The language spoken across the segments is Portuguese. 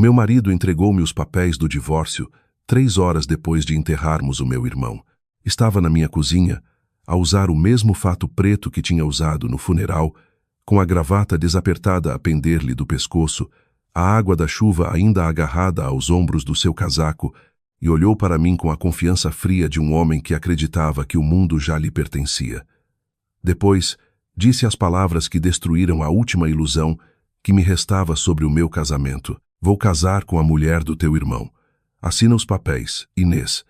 meu marido entregou-me os papéis do divórcio 3 horas depois de enterrarmos o meu irmão. Estava na minha cozinha, a usar o mesmo fato preto que tinha usado no funeral, com a gravata desapertada a pender-lhe do pescoço, a água da chuva ainda agarrada aos ombros do seu casaco, e olhou para mim com a confiança fria de um homem que acreditava que o mundo já lhe pertencia. Depois, disse as palavras que destruíram a última ilusão que me restava sobre o meu casamento. Vou casar com a mulher do teu irmão. Assina os papéis, Inês.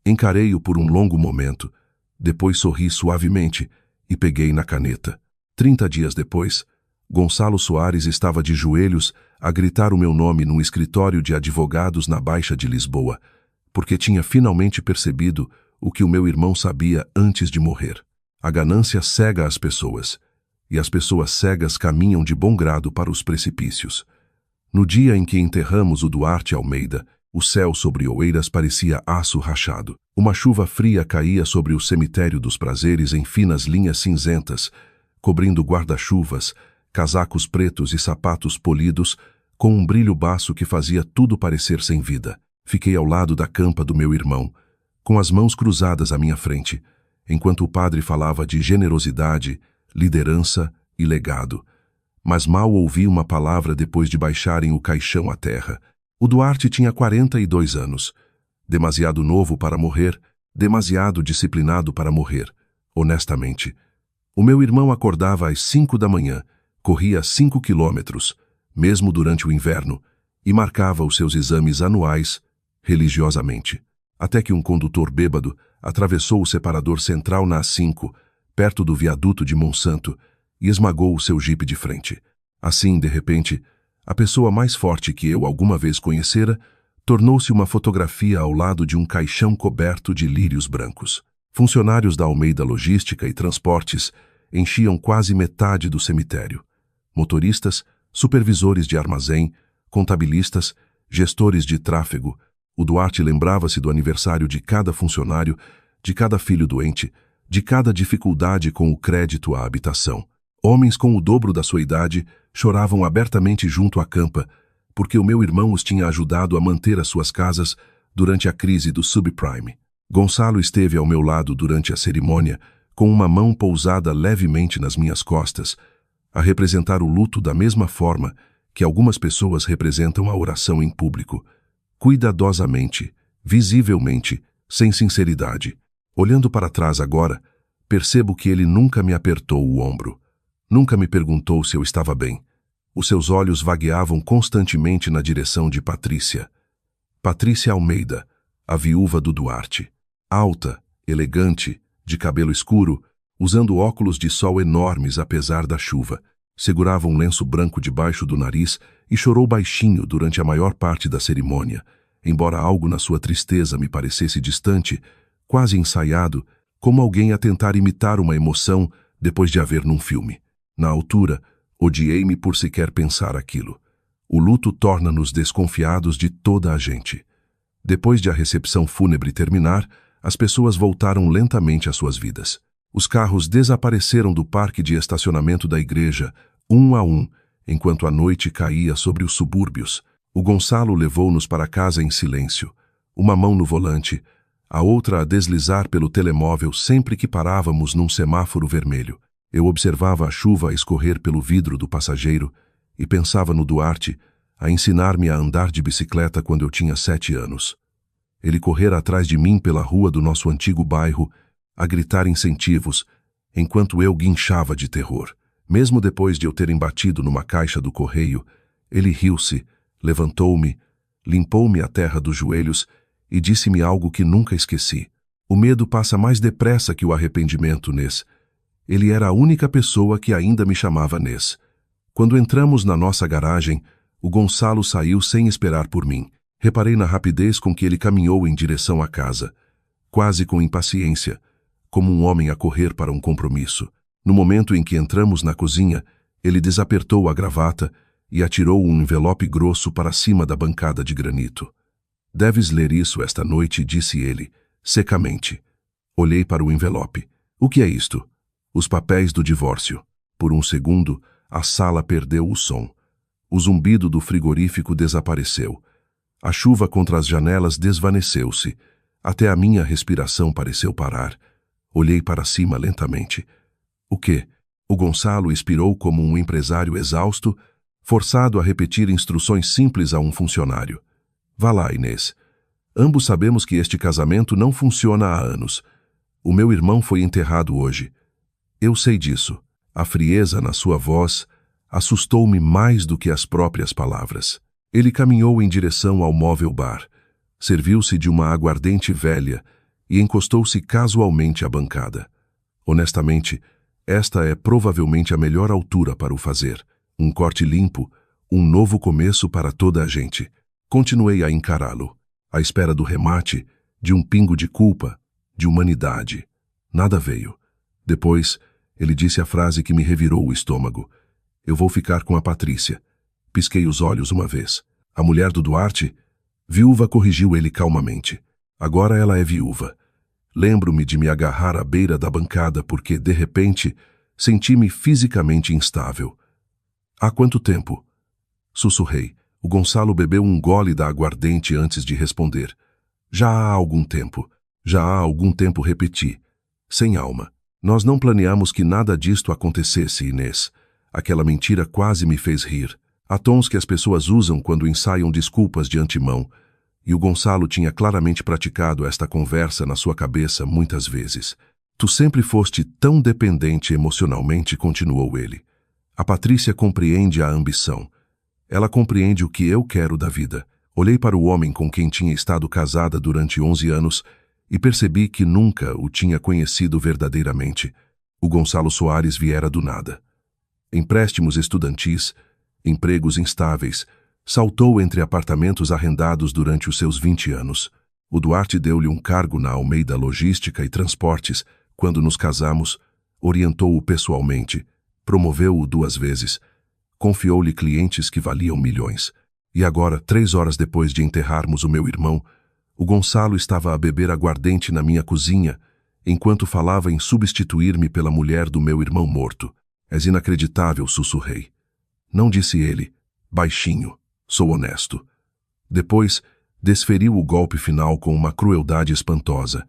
Encarei-o por um longo momento, depois sorri suavemente e peguei na caneta. 30 dias depois, Gonçalo Soares estava de joelhos a gritar o meu nome num escritório de advogados na Baixa de Lisboa, porque tinha finalmente percebido o que o meu irmão sabia antes de morrer. A ganância cega as pessoas, e as pessoas cegas caminham de bom grado para os precipícios. No dia em que enterramos o Duarte Almeida, o céu sobre Oeiras parecia aço rachado. Uma chuva fria caía sobre o cemitério dos Prazeres em finas linhas cinzentas, cobrindo guarda-chuvas, casacos pretos e sapatos polidos, com um brilho baço que fazia tudo parecer sem vida. Fiquei ao lado da campa do meu irmão, com as mãos cruzadas à minha frente, enquanto o padre falava de generosidade, liderança e legado. Mas mal ouvi uma palavra depois de baixarem o caixão à terra. O Duarte tinha 42 anos. Demasiado novo para morrer, demasiado disciplinado para morrer, honestamente. O meu irmão acordava às 5 da manhã, corria 5 quilômetros, mesmo durante o inverno, e marcava os seus exames anuais, religiosamente. Até que um condutor bêbado atravessou o separador central na A5, perto do viaduto de Monsanto, e esmagou o seu jipe de frente. Assim, de repente, a pessoa mais forte que eu alguma vez conhecera tornou-se uma fotografia ao lado de um caixão coberto de lírios brancos. Funcionários da Almeida Logística e Transportes enchiam quase metade do cemitério. Motoristas, supervisores de armazém, contabilistas, gestores de tráfego. O Duarte lembrava-se do aniversário de cada funcionário, de cada filho doente, de cada dificuldade com o crédito à habitação. Homens com o dobro da sua idade choravam abertamente junto à campa, porque o meu irmão os tinha ajudado a manter as suas casas durante a crise do subprime. Gonçalo esteve ao meu lado durante a cerimônia, com uma mão pousada levemente nas minhas costas, a representar o luto da mesma forma que algumas pessoas representam a oração em público, cuidadosamente, visivelmente, sem sinceridade. Olhando para trás agora, percebo que ele nunca me apertou o ombro. Nunca me perguntou se eu estava bem. Os seus olhos vagueavam constantemente na direção de Patrícia. Patrícia Almeida, a viúva do Duarte. Alta, elegante, de cabelo escuro, usando óculos de sol enormes apesar da chuva. Segurava um lenço branco debaixo do nariz e chorou baixinho durante a maior parte da cerimônia, embora algo na sua tristeza me parecesse distante, quase ensaiado, como alguém a tentar imitar uma emoção depois de a ver num filme. Na altura, odiei-me por sequer pensar aquilo. O luto torna-nos desconfiados de toda a gente. Depois de a recepção fúnebre terminar, as pessoas voltaram lentamente às suas vidas. Os carros desapareceram do parque de estacionamento da igreja, um a um, enquanto a noite caía sobre os subúrbios. O Gonçalo levou-nos para casa em silêncio, uma mão no volante, a outra a deslizar pelo telemóvel sempre que parávamos num semáforo vermelho. Eu observava a chuva a escorrer pelo vidro do passageiro e pensava no Duarte, a ensinar-me a andar de bicicleta quando eu tinha 7 anos. Ele correra atrás de mim pela rua do nosso antigo bairro, a gritar incentivos, enquanto eu guinchava de terror. Mesmo depois de eu ter embatido numa caixa do correio, ele riu-se, levantou-me, limpou-me a terra dos joelhos e disse-me algo que nunca esqueci. O medo passa mais depressa que o arrependimento, Ness. Ele era a única pessoa que ainda me chamava Ness. Quando entramos na nossa garagem, o Gonçalo saiu sem esperar por mim. Reparei na rapidez com que ele caminhou em direção à casa, quase com impaciência, como um homem a correr para um compromisso. No momento em que entramos na cozinha, ele desapertou a gravata e atirou um envelope grosso para cima da bancada de granito. Deves ler isso esta noite, disse ele, secamente. Olhei para o envelope. O que é isto? Os papéis do divórcio. Por um segundo, a sala perdeu o som. O zumbido do frigorífico desapareceu. A chuva contra as janelas desvaneceu-se. Até a minha respiração pareceu parar. Olhei para cima lentamente. O quê? O Gonçalo expirou como um empresário exausto, forçado a repetir instruções simples a um funcionário. Vá lá, Inês. Ambos sabemos que este casamento não funciona há anos. O meu irmão foi enterrado hoje. Eu sei disso. A frieza na sua voz assustou-me mais do que as próprias palavras. Ele caminhou em direção ao móvel bar, serviu-se de uma aguardente velha e encostou-se casualmente à bancada. Honestamente, esta é provavelmente a melhor altura para o fazer. Um corte limpo, um novo começo para toda a gente. Continuei a encará-lo, à espera do remate, de um pingo de culpa, de humanidade. Nada veio. Depois, ele disse a frase que me revirou o estômago. Eu vou ficar com a Patrícia. Pisquei os olhos uma vez. A mulher do Duarte? Viúva, corrigiu ele calmamente. Agora ela é viúva. Lembro-me de me agarrar à beira da bancada porque, de repente, senti-me fisicamente instável. Há quanto tempo? Sussurrei. O Gonçalo bebeu um gole da aguardente antes de responder. Já há algum tempo. Já há algum tempo, repeti. Sem alma. Nós não planeamos que nada disto acontecesse, Inês. Aquela mentira quase me fez rir. Há tons que as pessoas usam quando ensaiam desculpas de antemão, e o Gonçalo tinha claramente praticado esta conversa na sua cabeça muitas vezes. Tu sempre foste tão dependente emocionalmente, continuou ele. A Patrícia compreende a ambição. Ela compreende o que eu quero da vida. Olhei para o homem com quem tinha estado casada durante 11 anos e percebi que nunca o tinha conhecido verdadeiramente. O Gonçalo Soares viera do nada. Empréstimos estudantis, empregos instáveis, saltou entre apartamentos arrendados durante os seus 20 anos. O Duarte deu-lhe um cargo na Almeida Logística e Transportes. Quando nos casamos, orientou-o pessoalmente, promoveu-o 2 vezes, confiou-lhe clientes que valiam milhões. E agora, 3 horas depois de enterrarmos o meu irmão, o Gonçalo estava a beber aguardente na minha cozinha, enquanto falava em substituir-me pela mulher do meu irmão morto. És inacreditável, sussurrei. Não, disse ele, baixinho. Sou honesto. Depois, desferiu o golpe final com uma crueldade espantosa.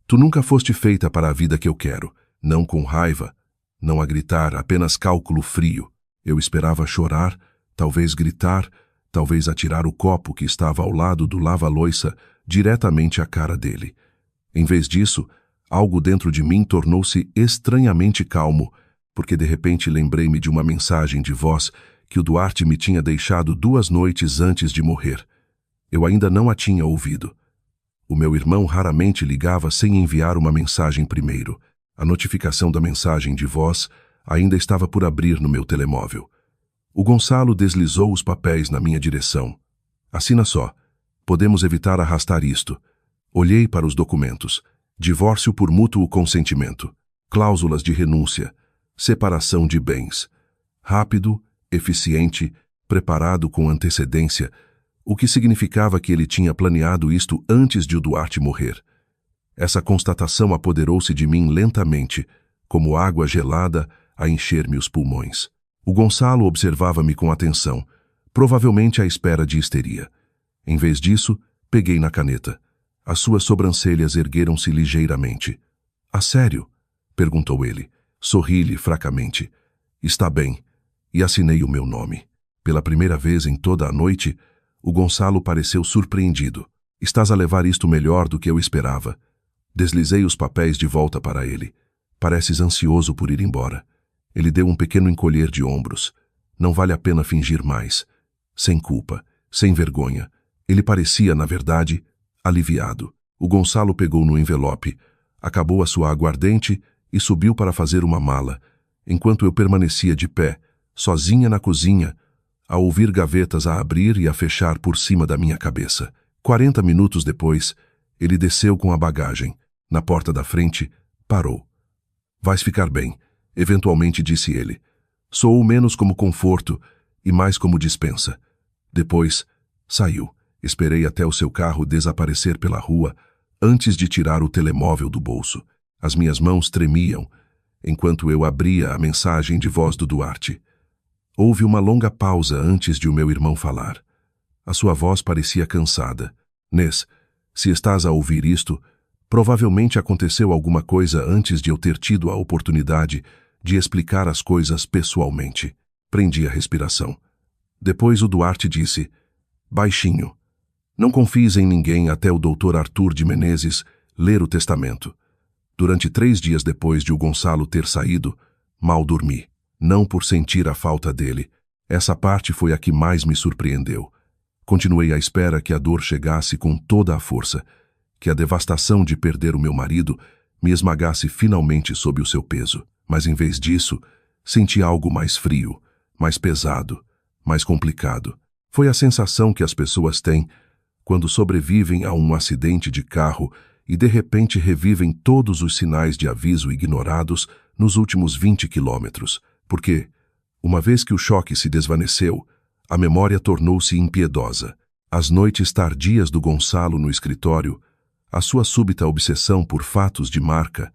Tu nunca foste feita para a vida que eu quero. Não com raiva, não a gritar, apenas cálculo frio. Eu esperava chorar, talvez gritar, talvez atirar o copo que estava ao lado do lava-loiça diretamente à cara dele. Em vez disso, algo dentro de mim tornou-se estranhamente calmo, porque de repente lembrei-me de uma mensagem de voz que o Duarte me tinha deixado 2 noites antes de morrer. Eu ainda não a tinha ouvido. O meu irmão raramente ligava sem enviar uma mensagem primeiro. A notificação da mensagem de voz ainda estava por abrir no meu telemóvel. O Gonçalo deslizou os papéis na minha direção. Assina só. Podemos evitar arrastar isto. Olhei para os documentos. Divórcio por mútuo consentimento. Cláusulas de renúncia. Separação de bens. Rápido, eficiente, preparado com antecedência, o que significava que ele tinha planeado isto antes de o Duarte morrer. Essa constatação apoderou-se de mim lentamente, como água gelada a encher-me os pulmões. O Gonçalo observava-me com atenção, provavelmente à espera de histeria. Em vez disso, peguei na caneta. As suas sobrancelhas ergueram-se ligeiramente. — A sério? Perguntou ele. Sorri-lhe fracamente. — Está bem. E assinei o meu nome. Pela primeira vez em toda a noite, o Gonçalo pareceu surpreendido. — Estás a levar isto melhor do que eu esperava. Deslizei os papéis de volta para ele. — Pareces ansioso por ir embora. Ele deu um pequeno encolher de ombros. Não vale a pena fingir mais. Sem culpa, sem vergonha. Ele parecia, na verdade, aliviado. O Gonçalo pegou no envelope, acabou a sua aguardente e subiu para fazer uma mala, enquanto eu permanecia de pé, sozinha na cozinha, a ouvir gavetas a abrir e a fechar por cima da minha cabeça. 40 minutos depois, ele desceu com a bagagem. Na porta da frente, parou. — Vais ficar bem, eventualmente disse ele. Sou menos como conforto e mais como dispensa. Depois, saiu. Esperei até o seu carro desaparecer pela rua antes de tirar o telemóvel do bolso. As minhas mãos tremiam enquanto eu abria a mensagem de voz do Duarte. Houve uma longa pausa antes de o meu irmão falar. A sua voz parecia cansada. Nes, se estás a ouvir isto, provavelmente aconteceu alguma coisa antes de eu ter tido a oportunidade de explicar as coisas pessoalmente. Prendi a respiração. Depois o Duarte disse, baixinho, não confies em ninguém até o Dr. Arthur de Menezes ler o testamento. Durante 3 dias depois de o Gonçalo ter saído, mal dormi. Não por sentir a falta dele. Essa parte foi a que mais me surpreendeu. Continuei à espera que a dor chegasse com toda a força, que a devastação de perder o meu marido me esmagasse finalmente sob o seu peso. Mas em vez disso, senti algo mais frio, mais pesado, mais complicado. Foi a sensação que as pessoas têm quando sobrevivem a um acidente de carro e de repente revivem todos os sinais de aviso ignorados nos últimos 20 quilômetros. Porque, uma vez que o choque se desvaneceu, a memória tornou-se impiedosa. As noites tardias do Gonçalo no escritório, a sua súbita obsessão por fatos de marca,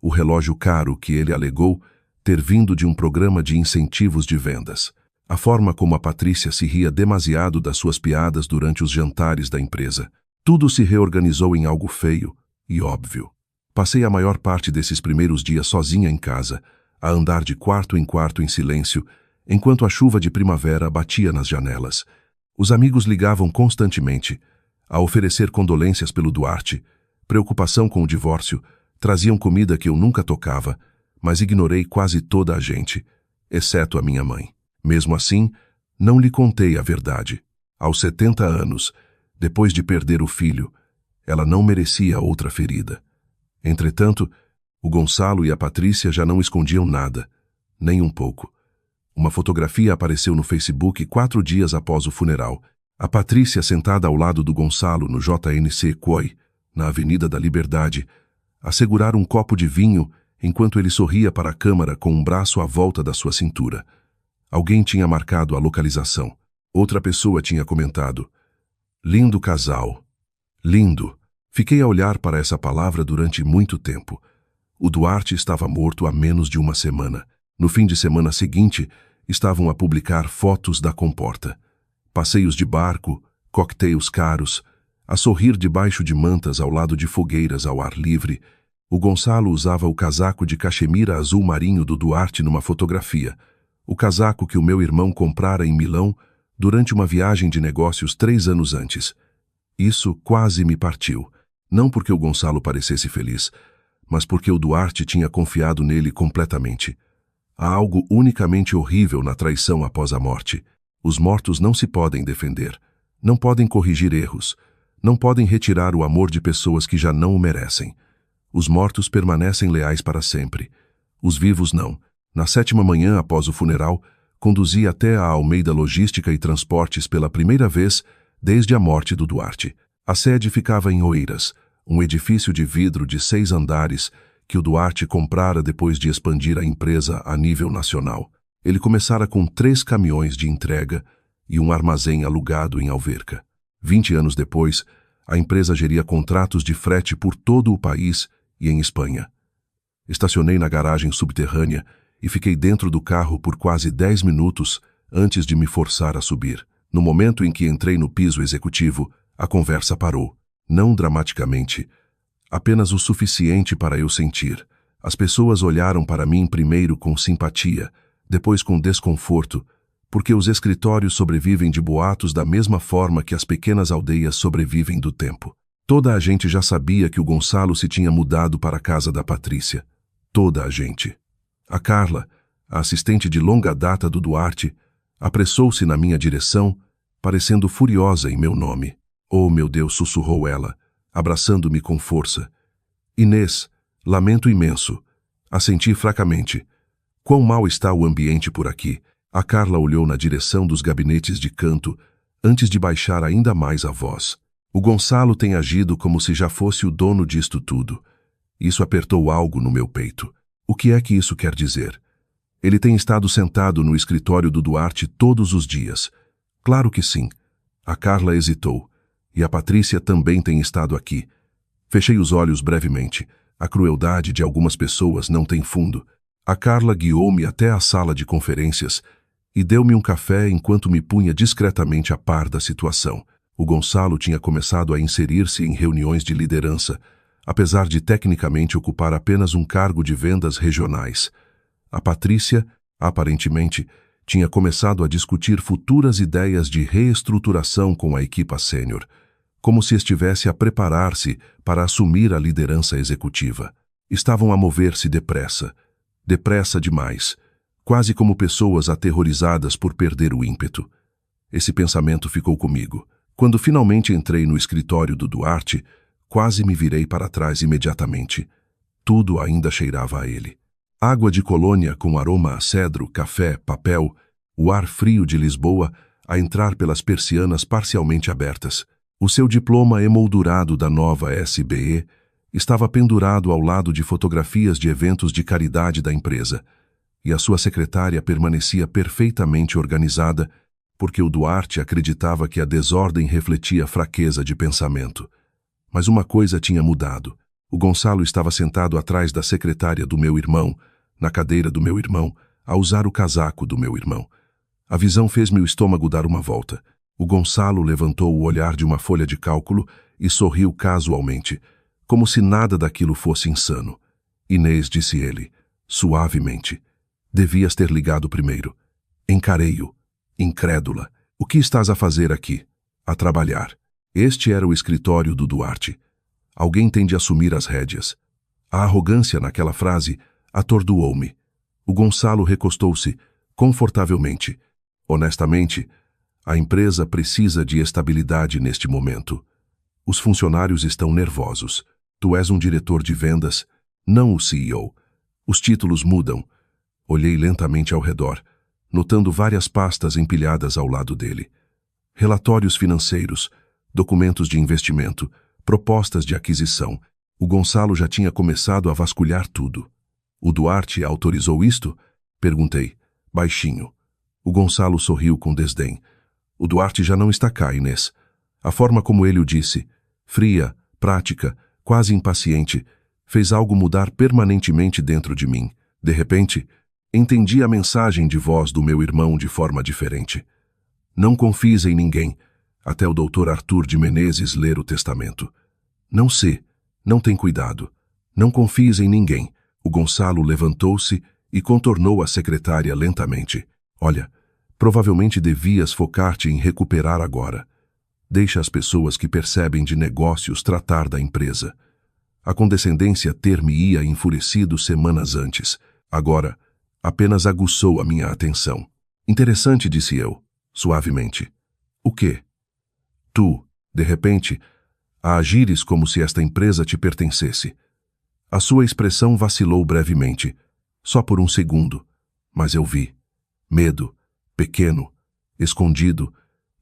o relógio caro que ele alegou ter vindo de um programa de incentivos de vendas, a forma como a Patrícia se ria demasiado das suas piadas durante os jantares da empresa. Tudo se reorganizou em algo feio e óbvio. Passei a maior parte desses primeiros dias sozinha em casa, a andar de quarto em quarto em silêncio, enquanto a chuva de primavera batia nas janelas. Os amigos ligavam constantemente, a oferecer condolências pelo Duarte, preocupação com o divórcio, traziam comida que eu nunca tocava, mas ignorei quase toda a gente, exceto a minha mãe. Mesmo assim, não lhe contei a verdade. Aos 70 anos, depois de perder o filho, ela não merecia outra ferida. Entretanto, o Gonçalo e a Patrícia já não escondiam nada, nem um pouco. Uma fotografia apareceu no Facebook 4 dias após o funeral. A Patrícia sentada ao lado do Gonçalo no JNC Coy, na Avenida da Liberdade, a segurar um copo de vinho enquanto ele sorria para a câmera com um braço à volta da sua cintura. Alguém tinha marcado a localização. Outra pessoa tinha comentado, lindo casal. Lindo. Fiquei a olhar para essa palavra durante muito tempo. O Duarte estava morto há menos de uma semana. No fim de semana seguinte, estavam a publicar fotos da comporta. Passeios de barco, coquetéis caros, a sorrir debaixo de mantas ao lado de fogueiras ao ar livre. O Gonçalo usava o casaco de cachemira azul marinho do Duarte numa fotografia. O casaco que o meu irmão comprara em Milão durante uma viagem de negócios 3 anos antes. Isso quase me partiu. Não porque o Gonçalo parecesse feliz, mas porque o Duarte tinha confiado nele completamente. Há algo unicamente horrível na traição após a morte. Os mortos não se podem defender, não podem corrigir erros, não podem retirar o amor de pessoas que já não o merecem. Os mortos permanecem leais para sempre. Os vivos não. Na 7ª manhã após o funeral, conduzi até a Almeida Logística e Transportes pela primeira vez desde a morte do Duarte. A sede ficava em Oeiras, um edifício de vidro de 6 andares que o Duarte comprara depois de expandir a empresa a nível nacional. Ele começara com 3 caminhões de entrega e um armazém alugado em Alverca. 20 anos depois, a empresa geria contratos de frete por todo o país e em Espanha. Estacionei na garagem subterrânea e fiquei dentro do carro por quase 10 minutos antes de me forçar a subir. No momento em que entrei no piso executivo, a conversa parou. Não dramaticamente, apenas o suficiente para eu sentir. As pessoas olharam para mim primeiro com simpatia, depois com desconforto, porque os escritórios sobrevivem de boatos da mesma forma que as pequenas aldeias sobrevivem do tempo. Toda a gente já sabia que o Gonçalo se tinha mudado para a casa da Patrícia. Toda a gente. A Carla, a assistente de longa data do Duarte, apressou-se na minha direção, parecendo furiosa em meu nome. Oh, meu Deus, sussurrou ela, abraçando-me com força. Inês, lamento imenso. Assenti fracamente. Quão mal está o ambiente por aqui. A Carla olhou na direção dos gabinetes de canto, antes de baixar ainda mais a voz. O Gonçalo tem agido como se já fosse o dono disto tudo. Isso apertou algo no meu peito. O que é que isso quer dizer? Ele tem estado sentado no escritório do Duarte todos os dias. Claro que sim. A Carla hesitou. E a Patrícia também tem estado aqui. Fechei os olhos brevemente. A crueldade de algumas pessoas não tem fundo. A Carla guiou-me até a sala de conferências e deu-me um café enquanto me punha discretamente a par da situação. O Gonçalo tinha começado a inserir-se em reuniões de liderança, apesar de tecnicamente ocupar apenas um cargo de vendas regionais. A Patrícia, aparentemente, tinha começado a discutir futuras ideias de reestruturação com a equipa sênior, como se estivesse a preparar-se para assumir a liderança executiva. Estavam a mover-se depressa demais, quase como pessoas aterrorizadas por perder o ímpeto. Esse pensamento ficou comigo. Quando finalmente entrei no escritório do Duarte, quase me virei para trás imediatamente. Tudo ainda cheirava a ele. Água de colônia com aroma a cedro, café, papel, o ar frio de Lisboa a entrar pelas persianas parcialmente abertas. O seu diploma emoldurado da nova SBE estava pendurado ao lado de fotografias de eventos de caridade da empresa, e a sua secretária permanecia perfeitamente organizada, porque o Duarte acreditava que a desordem refletia fraqueza de pensamento. Mas uma coisa tinha mudado. O Gonçalo estava sentado atrás da secretária do meu irmão, na cadeira do meu irmão, a usar o casaco do meu irmão. A visão fez-me o estômago dar uma volta. O Gonçalo levantou o olhar de uma folha de cálculo e sorriu casualmente, como se nada daquilo fosse insano. Inês, disse ele, suavemente. Devias ter ligado primeiro. Encarei-o, incrédula. O que estás a fazer aqui? A trabalhar. Este era o escritório do Duarte. Alguém tem de assumir as rédeas. A arrogância naquela frase atordoou-me. O Gonçalo recostou-se confortavelmente. Honestamente, a empresa precisa de estabilidade neste momento. Os funcionários estão nervosos. Tu és um diretor de vendas, não o CEO. Os títulos mudam. Olhei lentamente ao redor, notando várias pastas empilhadas ao lado dele. Relatórios financeiros, documentos de investimento, propostas de aquisição. O Gonçalo já tinha começado a vasculhar tudo. O Duarte autorizou isto? Perguntei, baixinho. O Gonçalo sorriu com desdém. O Duarte já não está cá, Inês. A forma como ele o disse, fria, prática, quase impaciente, fez algo mudar permanentemente dentro de mim. De repente, entendi a mensagem de voz do meu irmão de forma diferente. Não confies em ninguém, até o Dr. Arthur de Menezes ler o testamento. Não tem cuidado. Não confies em ninguém. O Gonçalo levantou-se e contornou a secretária lentamente. Olha, provavelmente devias focar-te em recuperar agora. Deixa as pessoas que percebem de negócios tratar da empresa. A condescendência ter-me-ia enfurecido semanas antes. Agora, apenas aguçou a minha atenção. Interessante, disse eu, suavemente. O quê? Tu, de repente, a agires como se esta empresa te pertencesse. A sua expressão vacilou brevemente, só por um segundo, mas eu vi. Medo, pequeno, escondido,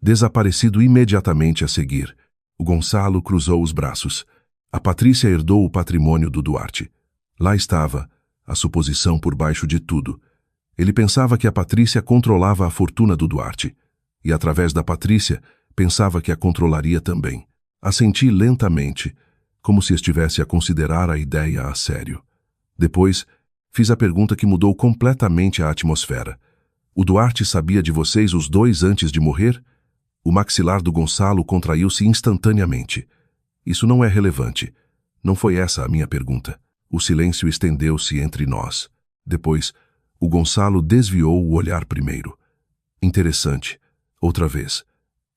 desaparecido imediatamente a seguir. O Gonçalo cruzou os braços. A Patrícia herdou o patrimônio do Duarte. Lá estava, a suposição por baixo de tudo. Ele pensava que a Patrícia controlava a fortuna do Duarte, e através da Patrícia, pensava que a controlaria também. Assenti lentamente, como se estivesse a considerar a ideia a sério. Depois, fiz a pergunta que mudou completamente a atmosfera. O Duarte sabia de vocês os dois antes de morrer? O maxilar do Gonçalo contraiu-se instantaneamente. Isso não é relevante. Não foi essa a minha pergunta. O silêncio estendeu-se entre nós. Depois, o Gonçalo desviou o olhar primeiro. Interessante. Outra vez.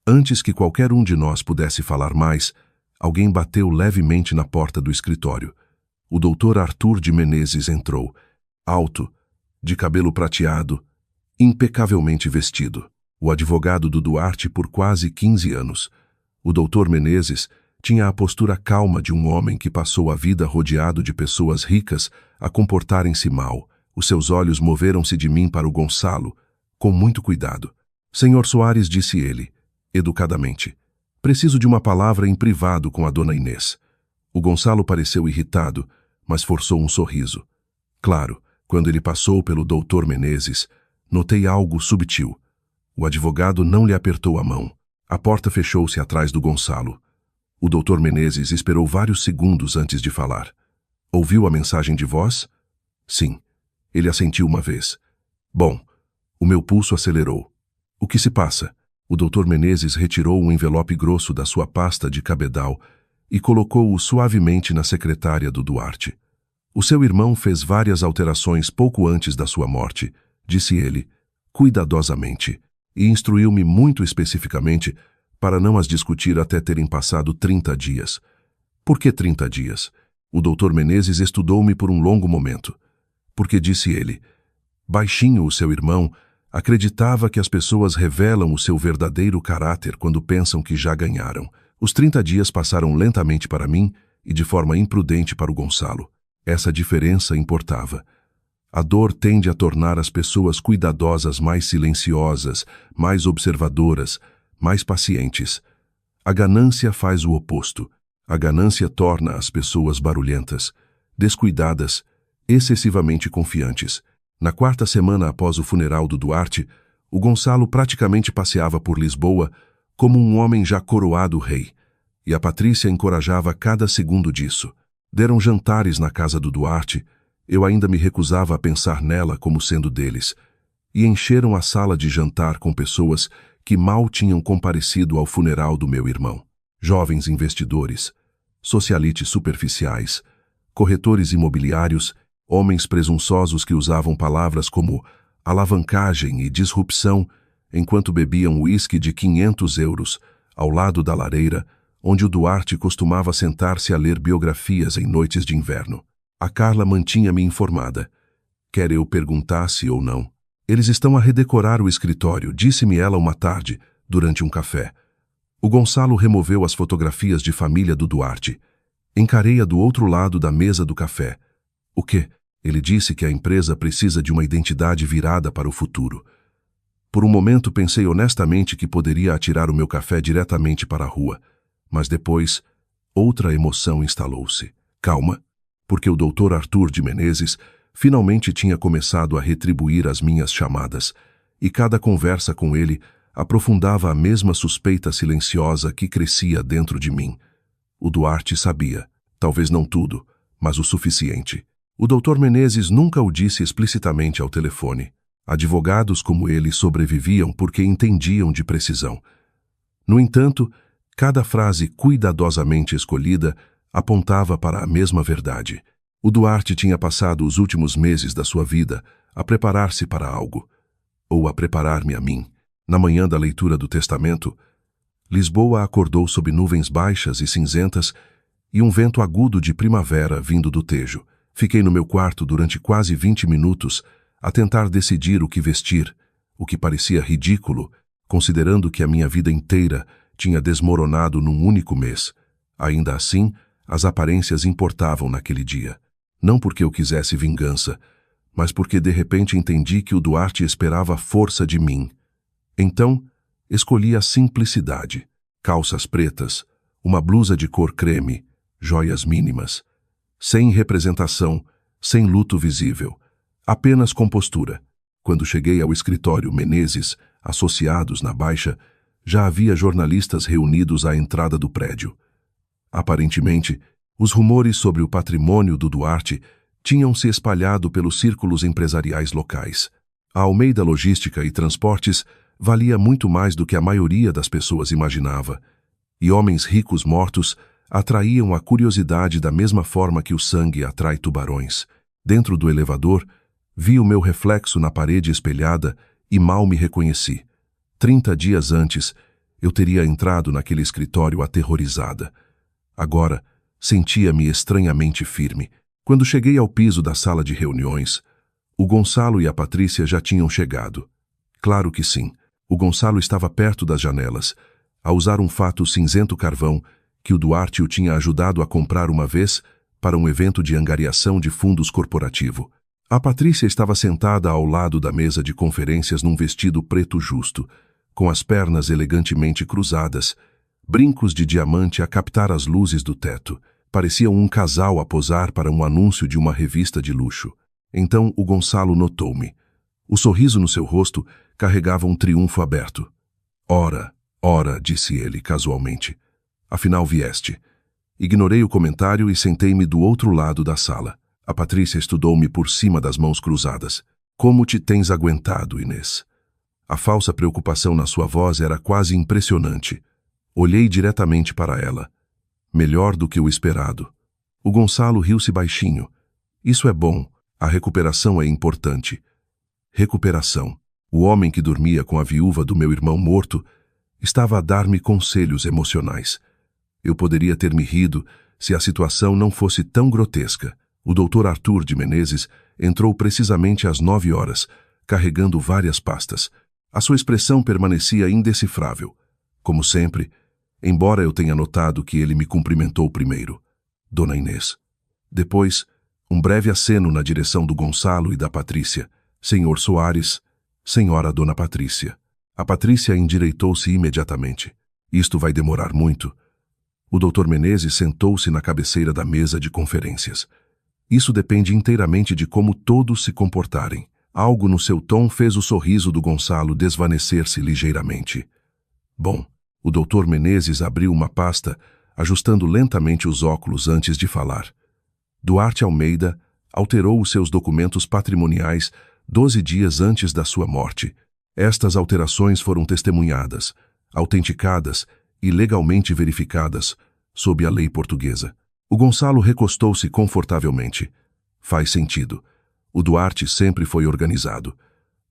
Antes que qualquer um de nós pudesse falar mais, alguém bateu levemente na porta do escritório. O Dr. Arthur de Menezes entrou, alto, de cabelo prateado, impecavelmente vestido. O advogado do Duarte por quase 15 anos. O Dr. Menezes tinha a postura calma de um homem que passou a vida rodeado de pessoas ricas a comportarem-se mal. Os seus olhos moveram-se de mim para o Gonçalo, com muito cuidado. Senhor Soares, disse ele, educadamente, preciso de uma palavra em privado com a dona Inês. O Gonçalo pareceu irritado, mas forçou um sorriso. Claro, quando ele passou pelo Dr. Menezes, notei algo subtil. O advogado não lhe apertou a mão. A porta fechou-se atrás do Gonçalo. O Dr. Menezes esperou vários segundos antes de falar. Ouviu a mensagem de voz? Sim. Ele assentiu uma vez. Bom, O meu pulso acelerou. O que se passa? O Dr. Menezes retirou um envelope grosso da sua pasta de cabedal e colocou-o suavemente na secretária do Duarte. O seu irmão fez várias alterações pouco antes da sua morte, disse ele, cuidadosamente, e instruiu-me muito especificamente para não as discutir até terem passado 30 dias. Por que 30 dias? O Dr. Menezes estudou-me por um longo momento. Porque, disse ele, baixinho o seu irmão acreditava que as pessoas revelam o seu verdadeiro caráter quando pensam que já ganharam. Os 30 dias passaram lentamente para mim e de forma imprudente para o Gonçalo. Essa diferença importava. A dor tende a tornar as pessoas cuidadosas mais silenciosas, mais observadoras, mais pacientes. A ganância faz o oposto. A ganância torna as pessoas barulhentas, descuidadas, excessivamente confiantes. Na quarta semana após o funeral do Duarte, o Gonçalo praticamente passeava por Lisboa como um homem já coroado rei, e a Patrícia encorajava cada segundo disso. Deram jantares na casa do Duarte, eu ainda me recusava a pensar nela como sendo deles, e encheram a sala de jantar com pessoas que mal tinham comparecido ao funeral do meu irmão. Jovens investidores, socialites superficiais, corretores imobiliários, homens presunçosos que usavam palavras como alavancagem e disrupção enquanto bebiam uísque de 500 euros ao lado da lareira, onde o Duarte costumava sentar-se a ler biografias em noites de inverno. A Carla mantinha-me informada, quer eu perguntasse ou não. Eles estão a redecorar o escritório, disse-me ela uma tarde, durante um café. O Gonçalo removeu as fotografias de família do Duarte. Encarei-a do outro lado da mesa do café. O quê? Ele disse que a empresa precisa de uma identidade virada para o futuro. Por um momento pensei honestamente que poderia atirar o meu café diretamente para a rua, mas depois outra emoção instalou-se. Calma, porque o Dr. Arthur de Menezes finalmente tinha começado a retribuir as minhas chamadas, e cada conversa com ele aprofundava a mesma suspeita silenciosa que crescia dentro de mim. O Duarte sabia, talvez não tudo, mas o suficiente. O Dr. Menezes nunca o disse explicitamente ao telefone. Advogados como ele sobreviviam porque entendiam de precisão. No entanto, cada frase cuidadosamente escolhida apontava para a mesma verdade. O Duarte tinha passado os últimos meses da sua vida a preparar-se para algo, ou a preparar-me a mim. Na manhã da leitura do testamento, Lisboa acordou sob nuvens baixas e cinzentas e um vento agudo de primavera vindo do Tejo. Fiquei no meu quarto durante quase 20 minutos a tentar decidir o que vestir, o que parecia ridículo, considerando que a minha vida inteira tinha desmoronado num único mês. Ainda assim, as aparências importavam naquele dia. Não porque eu quisesse vingança, mas porque de repente entendi que o Duarte esperava força de mim. Então, escolhi a simplicidade. Calças pretas, uma blusa de cor creme, joias mínimas. Sem representação, sem luto visível, apenas compostura. Quando cheguei ao escritório Menezes, associados na Baixa, já havia jornalistas reunidos à entrada do prédio. Aparentemente, os rumores sobre o patrimônio do Duarte tinham se espalhado pelos círculos empresariais locais. A Almeida Logística e Transportes valia muito mais do que a maioria das pessoas imaginava, e homens ricos mortos atraíam a curiosidade da mesma forma que o sangue atrai tubarões. Dentro do elevador, vi o meu reflexo na parede espelhada e mal me reconheci. 30 dias antes, eu teria entrado naquele escritório aterrorizada. Agora, sentia-me estranhamente firme. Quando cheguei ao piso da sala de reuniões, o Gonçalo e a Patrícia já tinham chegado. Claro que sim, o Gonçalo estava perto das janelas, a usar um fato cinzento carvão que o Duarte o tinha ajudado a comprar uma vez para um evento de angariação de fundos corporativo. A Patrícia estava sentada ao lado da mesa de conferências num vestido preto justo, com as pernas elegantemente cruzadas, brincos de diamante a captar as luzes do teto. Pareciam um casal a posar para um anúncio de uma revista de luxo. Então o Gonçalo notou-me. O sorriso no seu rosto carregava um triunfo aberto. Ora, disse ele casualmente. Afinal vieste. Ignorei o comentário e sentei-me do outro lado da sala. A Patrícia estudou-me por cima das mãos cruzadas. Como te tens aguentado, Inês? A falsa preocupação na sua voz era quase impressionante. Olhei diretamente para ela. Melhor do que o esperado. O Gonçalo riu-se baixinho. Isso é bom. A recuperação é importante. Recuperação. O homem que dormia com a viúva do meu irmão morto estava a dar-me conselhos emocionais. Eu poderia ter me rido se a situação não fosse tão grotesca. O Dr. Arthur de Menezes entrou precisamente às 9 horas, carregando várias pastas. A sua expressão permanecia indecifrável. Como sempre, embora eu tenha notado que ele me cumprimentou primeiro. Dona Inês. Depois, um breve aceno na direção do Gonçalo e da Patrícia. Senhor Soares, senhora Dona Patrícia. A Patrícia endireitou-se imediatamente. Isto vai demorar muito. O Dr. Menezes sentou-se na cabeceira da mesa de conferências. Isso depende inteiramente de como todos se comportarem. Algo no seu tom fez o sorriso do Gonçalo desvanecer-se ligeiramente. Bom, o Dr. Menezes abriu uma pasta, ajustando lentamente os óculos antes de falar. Duarte Almeida alterou os seus documentos patrimoniais 12 dias antes da sua morte. Estas alterações foram testemunhadas, autenticadas e legalmente verificadas sob a lei portuguesa. O Gonçalo recostou-se confortavelmente. Faz sentido. O Duarte sempre foi organizado.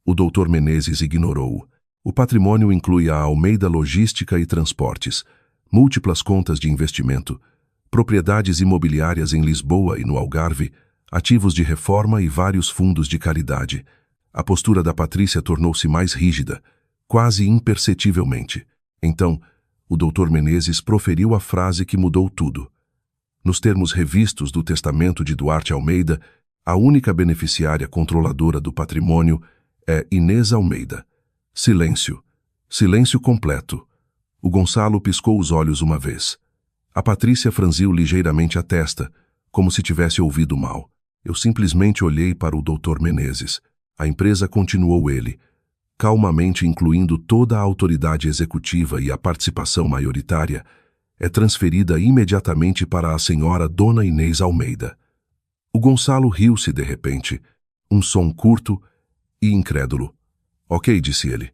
O Dr. Menezes ignorou-o. O patrimônio inclui a Almeida Logística e Transportes, múltiplas contas de investimento, propriedades imobiliárias em Lisboa e no Algarve, ativos de reforma e vários fundos de caridade. A postura da Patrícia tornou-se mais rígida, quase imperceptivelmente. Então, o Dr. Menezes proferiu a frase que mudou tudo. Nos termos revistos do testamento de Duarte Almeida, a única beneficiária controladora do patrimônio é Inês Almeida. Silêncio. Silêncio completo. O Gonçalo piscou os olhos uma vez. A Patrícia franziu ligeiramente a testa, como se tivesse ouvido mal. Eu simplesmente olhei para o Dr. Menezes. A empresa continuou ele, calmamente incluindo toda a autoridade executiva e a participação maioritária, é transferida imediatamente para a senhora Dona Inês Almeida. O Gonçalo riu-se de repente, um som curto e incrédulo. Ok, disse ele.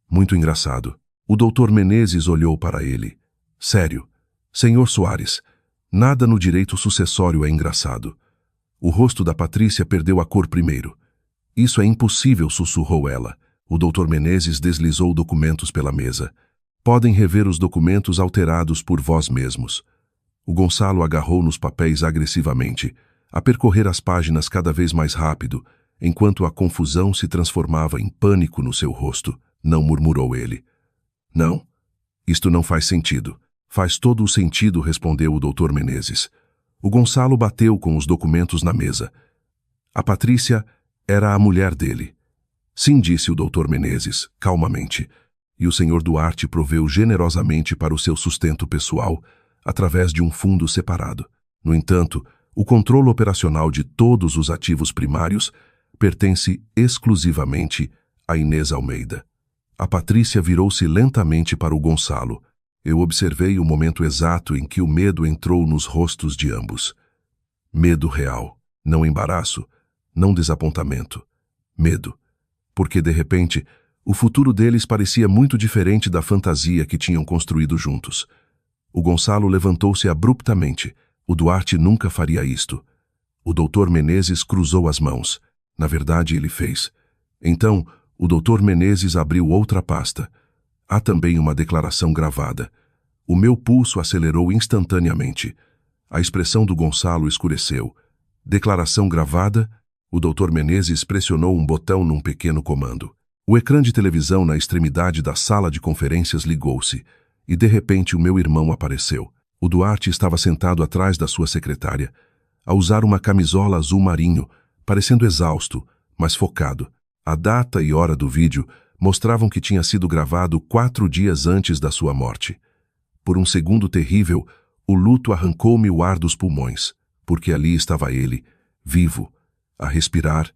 Muito engraçado. O Dr. Menezes olhou para ele. Sério. Senhor Soares, nada no direito sucessório é engraçado. O rosto da Patrícia perdeu a cor primeiro. Isso é impossível, sussurrou ela. O Dr. Menezes deslizou documentos pela mesa. Podem rever os documentos alterados por vós mesmos. O Gonçalo agarrou nos papéis agressivamente, a percorrer as páginas cada vez mais rápido, enquanto a confusão se transformava em pânico no seu rosto. Não, murmurou ele. Não, isto não faz sentido. Faz todo o sentido, respondeu o Dr. Menezes. O Gonçalo bateu com os documentos na mesa. A Patrícia era a mulher dele. Sim, disse o Dr. Menezes, calmamente. E o Sr. Duarte proveu generosamente para o seu sustento pessoal, através de um fundo separado. No entanto, o controle operacional de todos os ativos primários pertence exclusivamente a Inês Almeida. A Patrícia virou-se lentamente para o Gonçalo. Eu observei o momento exato em que o medo entrou nos rostos de ambos. Medo real, não embaraço, não desapontamento. Medo. Porque, de repente, o futuro deles parecia muito diferente da fantasia que tinham construído juntos. O Gonçalo levantou-se abruptamente. O Duarte nunca faria isto. O Dr. Menezes cruzou as mãos. Na verdade, ele fez. Então, o Dr. Menezes abriu outra pasta. Há também uma declaração gravada. O meu pulso acelerou instantaneamente. A expressão do Gonçalo escureceu. Declaração gravada? O Dr. Menezes pressionou um botão num pequeno comando. O ecrã de televisão na extremidade da sala de conferências ligou-se, e de repente o meu irmão apareceu. O Duarte estava sentado atrás da sua secretária, a usar uma camisola azul marinho, parecendo exausto, mas focado. A data e hora do vídeo mostravam que tinha sido gravado 4 dias antes da sua morte. Por um segundo terrível, o luto arrancou-me o ar dos pulmões, porque ali estava ele, vivo, a respirar,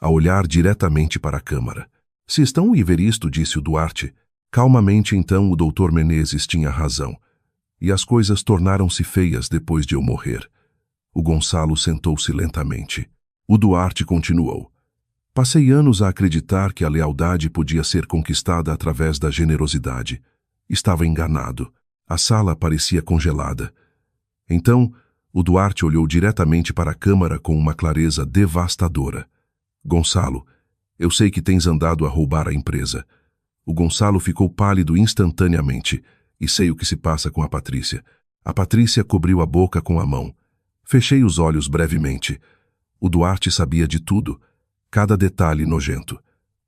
a olhar diretamente para a câmara. Se estão a ver isto, disse o Duarte. Calmamente, então, o Dr. Menezes tinha razão. E as coisas tornaram-se feias depois de eu morrer. O Gonçalo sentou-se lentamente. O Duarte continuou. Passei anos a acreditar que a lealdade podia ser conquistada através da generosidade. Estava enganado. A sala parecia congelada. Então, o Duarte olhou diretamente para a câmara com uma clareza devastadora. Gonçalo, eu sei que tens andado a roubar a empresa. O Gonçalo ficou pálido instantaneamente, e sei o que se passa com a Patrícia. A Patrícia cobriu a boca com a mão. Fechei os olhos brevemente. O Duarte sabia de tudo, cada detalhe nojento.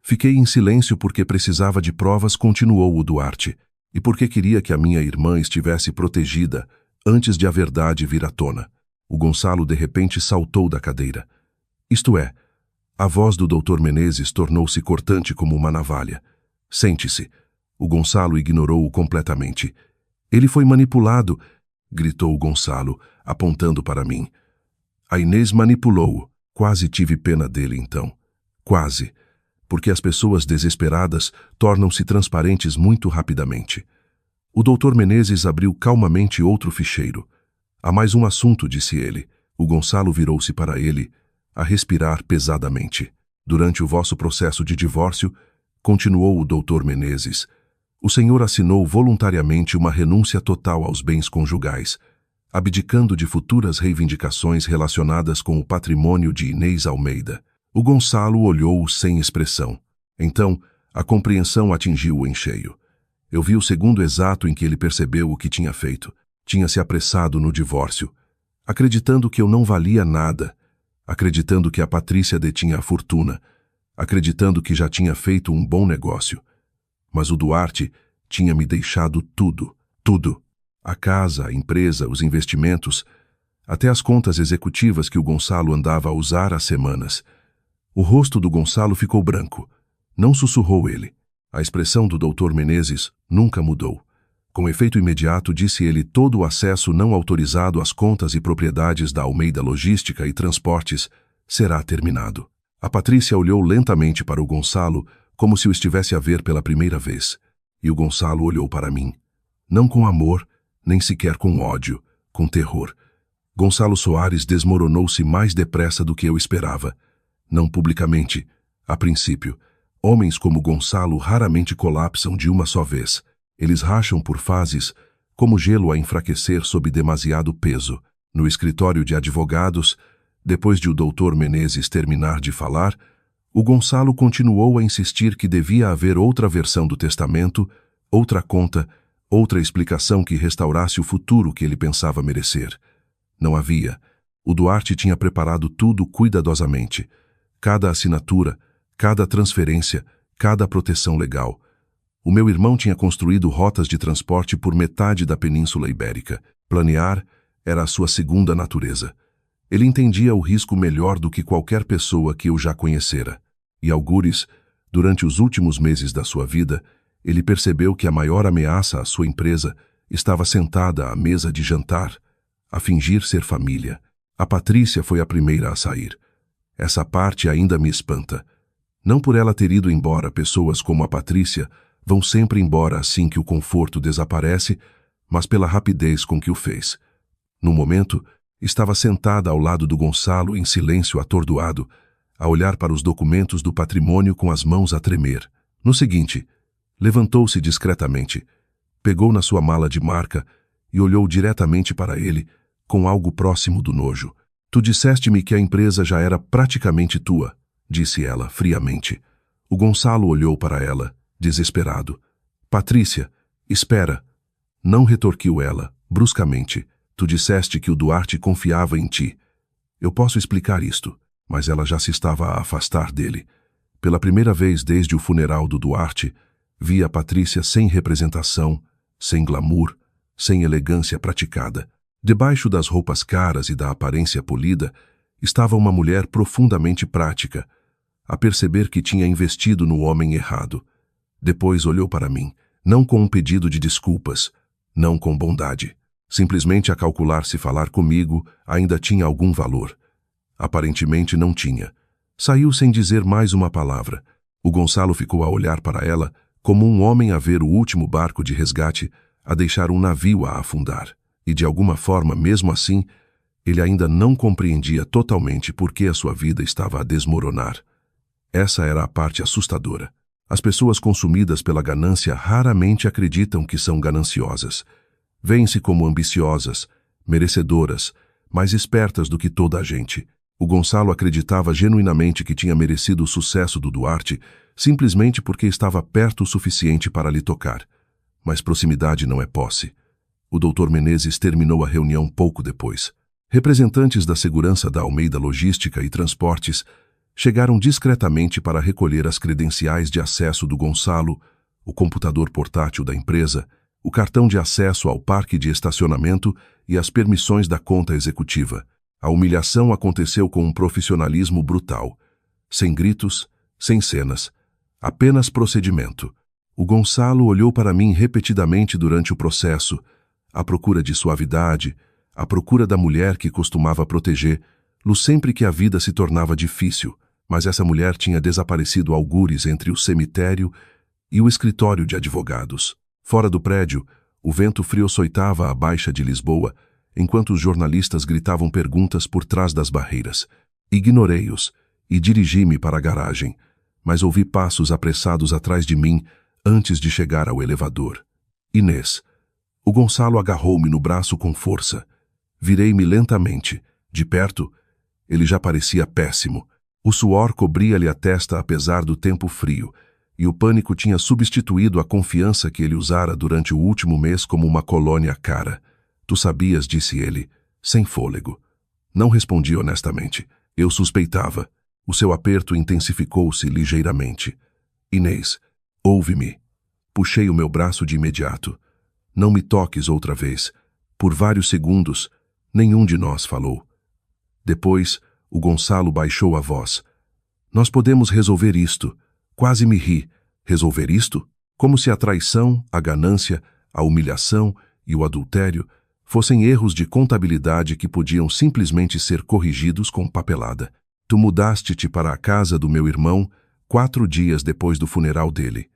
Fiquei em silêncio porque precisava de provas, continuou o Duarte, e porque queria que a minha irmã estivesse protegida antes de a verdade vir à tona. O Gonçalo de repente saltou da cadeira. Isto é, a voz do Dr. Menezes tornou-se cortante como uma navalha. Sente-se. O Gonçalo ignorou-o completamente. Ele foi manipulado, gritou o Gonçalo, apontando para mim. A Inês manipulou-o. Quase tive pena dele então. Quase. Porque as pessoas desesperadas tornam-se transparentes muito rapidamente. O Dr. Menezes abriu calmamente outro ficheiro. Há mais um assunto, disse ele. O Gonçalo virou-se para ele, a respirar pesadamente. Durante o vosso processo de divórcio, continuou o Dr. Menezes, o senhor assinou voluntariamente uma renúncia total aos bens conjugais, abdicando de futuras reivindicações relacionadas com o patrimônio de Inês Almeida. O Gonçalo olhou-o sem expressão. Então, a compreensão atingiu-o em cheio. Eu vi o segundo exato em que ele percebeu o que tinha feito. Tinha se apressado no divórcio, acreditando que eu não valia nada, acreditando que a Patrícia detinha a fortuna, acreditando que já tinha feito um bom negócio. Mas o Duarte tinha me deixado tudo, tudo. A casa, a empresa, os investimentos, até as contas executivas que o Gonçalo andava a usar há semanas. O rosto do Gonçalo ficou branco. Não sussurrou ele. A expressão do Dr. Menezes nunca mudou. Com efeito imediato, disse ele, todo o acesso não autorizado às contas e propriedades da Almeida Logística e Transportes será terminado. A Patrícia olhou lentamente para o Gonçalo, como se o estivesse a ver pela primeira vez. E o Gonçalo olhou para mim. Não com amor, nem sequer com ódio, com terror. Gonçalo Soares desmoronou-se mais depressa do que eu esperava. Não publicamente, a princípio. Homens como Gonçalo raramente colapsam de uma só vez. Eles racham por fases, como gelo a enfraquecer sob demasiado peso. No escritório de advogados, depois de o Dr. Menezes terminar de falar, o Gonçalo continuou a insistir que devia haver outra versão do testamento, outra conta, outra explicação que restaurasse o futuro que ele pensava merecer. Não havia. O Duarte tinha preparado tudo cuidadosamente. Cada assinatura, cada transferência, cada proteção legal. O meu irmão tinha construído rotas de transporte por metade da Península Ibérica. Planear era a sua segunda natureza. Ele entendia o risco melhor do que qualquer pessoa que eu já conhecera. E algures, durante os últimos meses da sua vida, ele percebeu que a maior ameaça à sua empresa estava sentada à mesa de jantar, a fingir ser família. A Patrícia foi a primeira a sair. Essa parte ainda me espanta. Não por ela ter ido embora, pessoas como a Patrícia vão sempre embora assim que o conforto desaparece, mas pela rapidez com que o fez. No momento, estava sentada ao lado do Gonçalo em silêncio atordoado, a olhar para os documentos do patrimônio com as mãos a tremer. No seguinte, levantou-se discretamente, pegou na sua mala de marca e olhou diretamente para ele, com algo próximo do nojo. Tu disseste-me que a empresa já era praticamente tua, disse ela friamente. O Gonçalo olhou para ela, desesperado. Patrícia, espera. Não, retorquiu ela, bruscamente. Tu disseste que o Duarte confiava em ti. Eu posso explicar isto, mas ela já se estava a afastar dele. Pela primeira vez desde o funeral do Duarte, vi a Patrícia sem representação, sem glamour, sem elegância praticada. Debaixo das roupas caras e da aparência polida, estava uma mulher profundamente prática, a perceber que tinha investido no homem errado. Depois olhou para mim, não com um pedido de desculpas, não com bondade. Simplesmente a calcular se falar comigo ainda tinha algum valor. Aparentemente não tinha. Saiu sem dizer mais uma palavra. O Gonçalo ficou a olhar para ela como um homem a ver o último barco de resgate a deixar um navio a afundar. E de alguma forma, mesmo assim, ele ainda não compreendia totalmente por que a sua vida estava a desmoronar. Essa era a parte assustadora. As pessoas consumidas pela ganância raramente acreditam que são gananciosas. Veem-se como ambiciosas, merecedoras, mais espertas do que toda a gente. O Gonçalo acreditava genuinamente que tinha merecido o sucesso do Duarte simplesmente porque estava perto o suficiente para lhe tocar. Mas proximidade não é posse. O Dr. Menezes terminou a reunião pouco depois. Representantes da segurança da Almeida Logística e Transportes chegaram discretamente para recolher as credenciais de acesso do Gonçalo, o computador portátil da empresa, o cartão de acesso ao parque de estacionamento e as permissões da conta executiva. A humilhação aconteceu com um profissionalismo brutal. Sem gritos, sem cenas, apenas procedimento. O Gonçalo olhou para mim repetidamente durante o processo, à procura de suavidade, à procura da mulher que costumava protegê-lo sempre que a vida se tornava difícil, mas essa mulher tinha desaparecido algures entre o cemitério e o escritório de advogados. Fora do prédio, o vento frio açoitava a Baixa de Lisboa, enquanto os jornalistas gritavam perguntas por trás das barreiras. Ignorei-os e dirigi-me para a garagem, mas ouvi passos apressados atrás de mim antes de chegar ao elevador. Inês. O Gonçalo agarrou-me no braço com força. Virei-me lentamente. De perto, ele já parecia péssimo. O suor cobria-lhe a testa apesar do tempo frio, e o pânico tinha substituído a confiança que ele usara durante o último mês como uma colônia cara. Tu sabias, disse ele, sem fôlego. Não respondi honestamente. Eu suspeitava. O seu aperto intensificou-se ligeiramente. Inês, ouve-me. Puxei o meu braço de imediato. Não me toques outra vez. Por vários segundos, nenhum de nós falou. Depois, o Gonçalo baixou a voz. Nós podemos resolver isto. Quase me ri. Resolver isto? Como se a traição, a ganância, a humilhação e o adultério fossem erros de contabilidade que podiam simplesmente ser corrigidos com papelada. Tu mudaste-te para a casa do meu irmão 4 dias depois do funeral dele.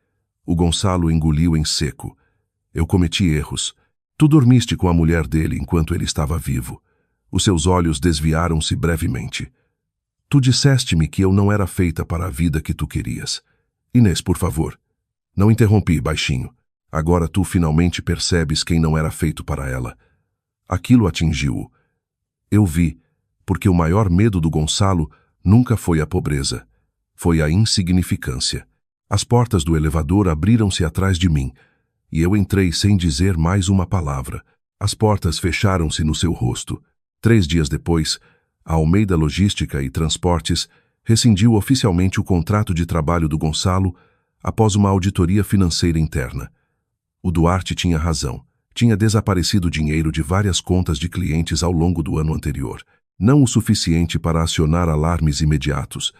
O Gonçalo engoliu em seco. Eu cometi erros. Tu dormiste com a mulher dele enquanto ele estava vivo. Os seus olhos desviaram-se brevemente. Tu disseste-me que eu não era feita para a vida que tu querias. Inês, por favor. Não interrompi, baixinho. Agora tu finalmente percebes quem não era feito para ela. Aquilo atingiu-o. Eu vi, porque o maior medo do Gonçalo nunca foi a pobreza. Foi a insignificância. As portas do elevador abriram-se atrás de mim, e eu entrei sem dizer mais uma palavra. As portas fecharam-se no seu rosto. 3 dias depois, a Almeida Logística e Transportes rescindiu oficialmente o contrato de trabalho do Gonçalo após uma auditoria financeira interna. O Duarte tinha razão. Tinha desaparecido dinheiro de várias contas de clientes ao longo do ano anterior. Não o suficiente para acionar alarmes imediatos,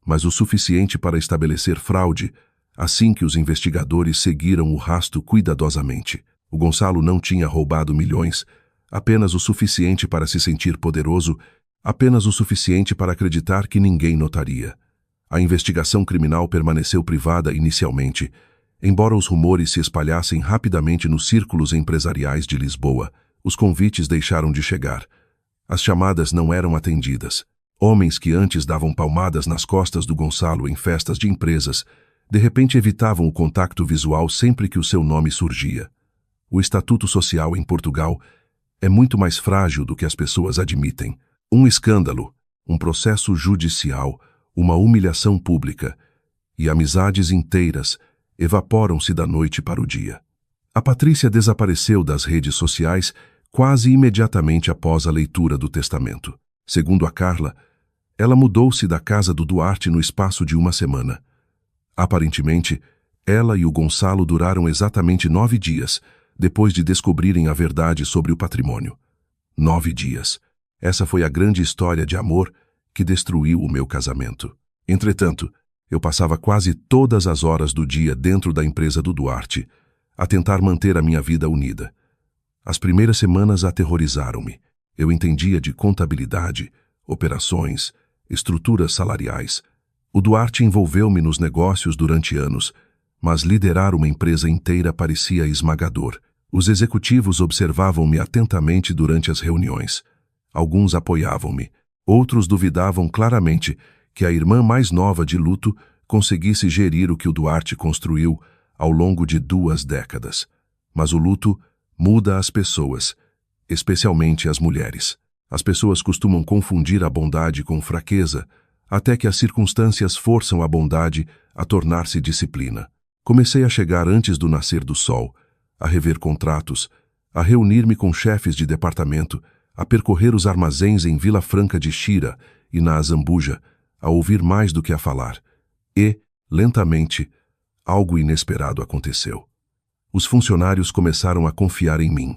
mas o suficiente para estabelecer fraude, assim que os investigadores seguiram o rastro cuidadosamente. O Gonçalo não tinha roubado milhões, apenas o suficiente para se sentir poderoso, apenas o suficiente para acreditar que ninguém notaria. A investigação criminal permaneceu privada inicialmente, embora os rumores se espalhassem rapidamente nos círculos empresariais de Lisboa. Os convites deixaram de chegar. As chamadas não eram atendidas. Homens que antes davam palmadas nas costas do Gonçalo em festas de empresas, de repente evitavam o contato visual sempre que o seu nome surgia. O estatuto social em Portugal é muito mais frágil do que as pessoas admitem. Um escândalo, um processo judicial, uma humilhação pública, e amizades inteiras evaporam-se da noite para o dia. A Patrícia desapareceu das redes sociais quase imediatamente após a leitura do testamento. Segundo a Carla, ela mudou-se da casa do Duarte no espaço de 1 semana. Aparentemente, ela e o Gonçalo duraram exatamente 9 dias, depois de descobrirem a verdade sobre o patrimônio. 9 dias. Essa foi a grande história de amor que destruiu o meu casamento. Entretanto, eu passava quase todas as horas do dia dentro da empresa do Duarte, a tentar manter a minha vida unida. As primeiras semanas aterrorizaram-me. Eu entendia de contabilidade, operações, estruturas salariais. O Duarte envolveu-me nos negócios durante anos, mas liderar uma empresa inteira parecia esmagador. Os executivos observavam-me atentamente durante as reuniões. Alguns apoiavam-me, outros duvidavam claramente que a irmã mais nova de luto conseguisse gerir o que o Duarte construiu ao longo de 2 décadas. Mas o luto muda as pessoas, especialmente as mulheres. As pessoas costumam confundir a bondade com fraqueza, até que as circunstâncias forçam a bondade a tornar-se disciplina. Comecei a chegar antes do nascer do sol, a rever contratos, a reunir-me com chefes de departamento, a percorrer os armazéns em Vila Franca de Xira e na Azambuja, a ouvir mais do que a falar. E, lentamente, algo inesperado aconteceu. Os funcionários começaram a confiar em mim.